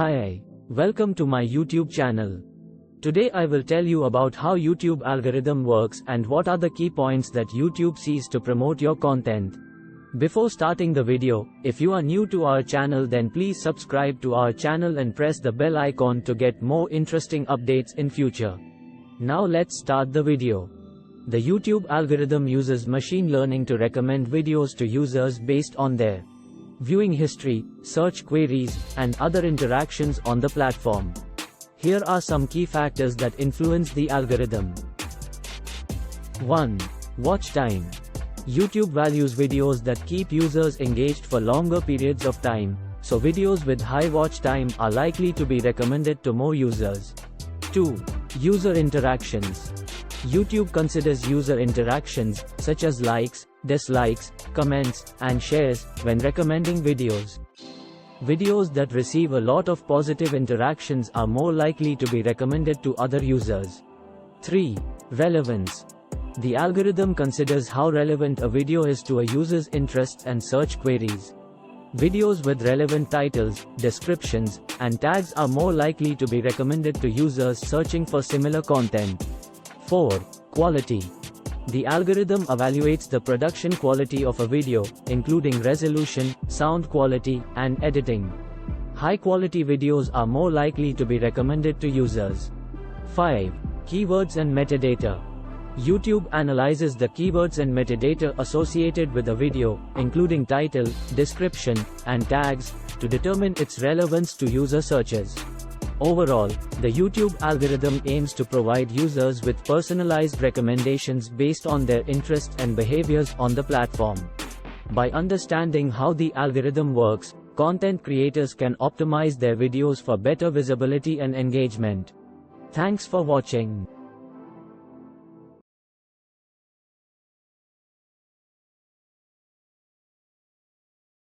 Hi, welcome to my YouTube channel. Today I will tell you about how YouTube algorithm works and what are the key points that YouTube sees to promote your content. Before starting the video, if you are new to our channel then please subscribe to our channel and press the bell icon to get more interesting updates in future. Now let's start the video. The YouTube algorithm uses machine learning to recommend videos to users based on their viewing history, search queries, and other interactions on the platform. Here are some key factors that influence the algorithm. 1. Watch time. YouTube values videos that keep users engaged for longer periods of time, so videos with high watch time are likely to be recommended to more users. 2. User interactions. YouTube considers user interactions, such as likes, dislikes, comments, and shares, when recommending videos. Videos that receive a lot of positive interactions are more likely to be recommended to other users. 3. Relevance. The algorithm considers how relevant a video is to a user's interests and search queries. Videos with relevant titles, descriptions, and tags are more likely to be recommended to users searching for similar content. 4. Quality. The algorithm evaluates the production quality of a video, including resolution, sound quality, and editing. High-quality videos are more likely to be recommended to users. 5. Keywords and metadata. YouTube analyzes the keywords and metadata associated with a video, including title, description, and tags, to determine its relevance to user searches. Overall, the YouTube algorithm aims to provide users with personalized recommendations based on their interests and behaviors on the platform. By understanding how the algorithm works, content creators can optimize their videos for better visibility and engagement. Thanks for watching.